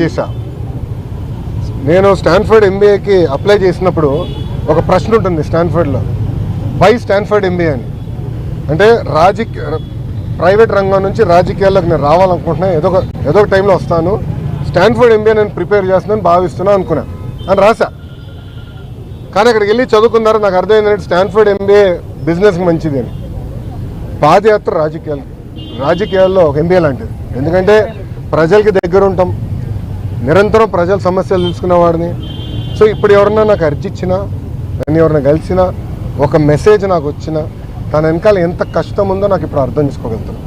చేశా. నేను Stanford ఎంబీఏకి apply చేసినప్పుడు ఒక ప్రశ్న ఉంటుంది స్టాన్ఫర్డ్లో, వై స్టాన్ఫర్డ్ ఎంబీఏ అని. అంటే ప్రైవేట్ రంగం నుంచి రాజకీయాల్లోకి నేను రావాలనుకుంటున్నా, ఏదో ఒక టైంలో వస్తాను, స్టాన్ఫర్డ్ ఎంబీఏ నేను ప్రిపేర్ చేస్తున్నాను భావిస్తున్నాను అనుకున్నా అని రాసా. కానీ అక్కడికి వెళ్ళి చదువుకున్నారు, నాకు అర్థమైందంటే స్టాన్ఫర్డ్ ఎంబీఏ బిజినెస్కి మంచిది అని. పాదయాత్ర రాజకీయాల్లో ఒక ఎంబీఏ లాంటిది. ఎందుకంటే ప్రజలకి దగ్గర ఉంటాం, నిరంతరం ప్రజల సమస్యలు తెలుసుకునేవాడిని. సో ఇప్పుడు ఎవరన్నా నాకు అర్జీ ఇచ్చినా, నన్ను ఎవరైనా కలిసినా, ఒక మెసేజ్ నాకు వచ్చినా, తన వెనకాల ఎంత కష్టం ఉందో నాకు ఇప్పుడు అర్థం చేసుకోగలుగుతాను.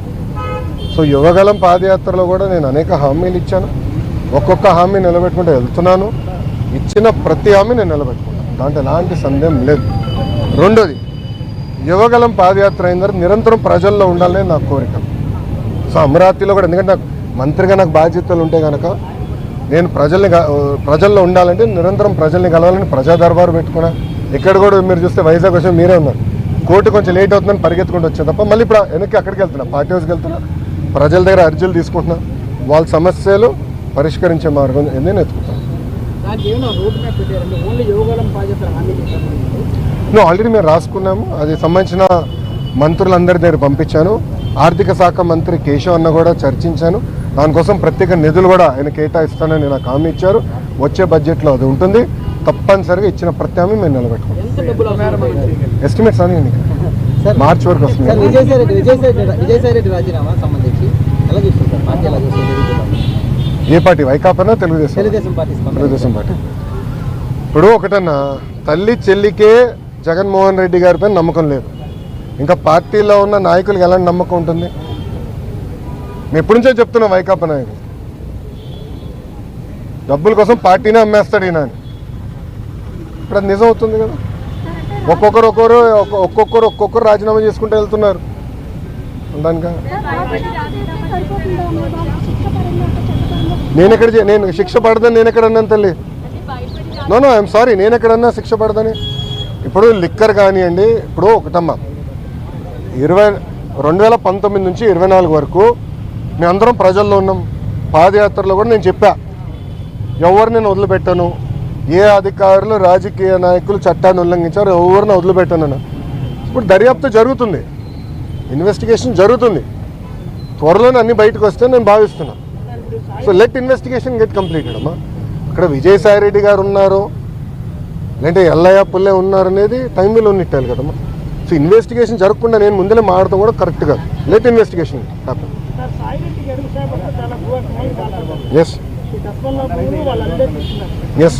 సో యువగలం పాదయాత్రలో కూడా నేను అనేక హామీలు ఇచ్చాను, ఒక్కొక్క హామీ నిలబెట్టుకుంటూ వెళ్తున్నాను. ఇచ్చిన ప్రతి హామీ నేను నిలబెట్టుకున్నాను, దాంట్లో ఎలాంటి సందేహం లేదు. రెండోది, యువగలం పాదయాత్ర అయిన తర్వాత నిరంతరం ప్రజల్లో ఉండాలనే నా కోరిక. సో అమరావతిలో కూడా, ఎందుకంటే నాకు మంత్రిగా నాకు బాధ్యతలు ఉంటే కనుక నేను ప్రజల్లో ఉండాలంటే నిరంతరం ప్రజల్ని కలవాలని ప్రజా దర్బారు పెట్టుకున్నా. ఇక్కడ కూడా మీరు చూస్తే వైజాగ్ వచ్చి మీరే ఉన్నారు, కోర్టు కొంచెం లేట్ అవుతుందని పరిగెత్తుకుంటూ వచ్చా తప్ప మళ్ళీ ఇప్పుడు వెనక్కి అక్కడికి వెళ్తున్నా, పార్టీ హౌస్కి వెళ్తున్నా, ప్రజల దగ్గర అర్జీలు తీసుకుంటున్నా, వాళ్ళ సమస్యలు పరిష్కరించే మార్గం నేను ఎత్తుకుంటాను. ఆల్రెడీ మేము రాసుకున్నాము, అది సంబంధించిన మంత్రులందరి దగ్గర పంపించాను. ఆర్థిక శాఖ మంత్రి కేశవ్ అన్న కూడా చర్చించాను, దానికోసం ప్రత్యేక నిధులు కూడా ఆయన కేటాయిస్తానని నాకు హామీ ఇచ్చారు. వచ్చే బడ్జెట్లో అది ఉంటుంది, తప్పనిసరిగా ఇచ్చిన ప్రతి హామీ మేము నిలబెట్టుకుంటాం. ఎస్టిమేట్స్ అని మార్చి వరకు వస్తుంది. ఏ పార్టీ? వైకాపానా తెలుగుదేశం పార్టీ? ఇప్పుడు ఒకటన్నా, తల్లి చెల్లికే జగన్మోహన్ రెడ్డి గారిపై నమ్మకం లేదు, ఇంకా పార్టీలో ఉన్న నాయకులకు ఎలాంటి నమ్మకం ఉంటుంది? మేము ఎప్పటి నుంచో చెప్తున్నాం, వైకాపా నాయకులు డబ్బుల కోసం పార్టీనే అమ్మేస్తాడు ఈయన అని. ఇప్పుడు అది నిజం అవుతుంది కదా. ఒక్కొక్కరు రాజీనామా చేసుకుంటూ వెళ్తున్నారు. దానికా నేను శిక్ష పడదని నేను ఎక్కడన్నాను తల్లి? నో ఐఎమ్ సారీ, నేను ఎక్కడన్నా శిక్ష పడదని? ఇప్పుడు లిక్కర్ కానివ్వండి, ఇప్పుడు ఒకటమ్మా, 2019 నుంచి 24 వరకు మేమందరం ప్రజల్లో ఉన్నాం. పాదయాత్రలో కూడా నేను చెప్పా, ఎవరు నేను వదిలిపెట్టాను, ఏ అధికారులు రాజకీయ నాయకులు చట్టాన్ని ఉల్లంఘించారు ఎవరిని వదిలిపెట్టాను. ఇప్పుడు దర్యాప్తు జరుగుతుంది, ఇన్వెస్టిగేషన్ జరుగుతుంది, త్వరలోనే అన్ని బయటకు వస్తే నేను భావిస్తున్నా. So let investigation get completed అమ్మా. ఇక్కడ విజయసాయి రెడ్డి గారు ఉన్నారు, లేదంటే ఎల్లయ్య పుల్లే ఉన్నారు అనేది టైంలో ఉన్నట్టాలి కదమ్మా. సో ఇన్వెస్టిగేషన్ జరగకుండా నేను ముందే మాడతాం కూడా కరెక్ట్ కాదు. Let investigation happen. ఎస్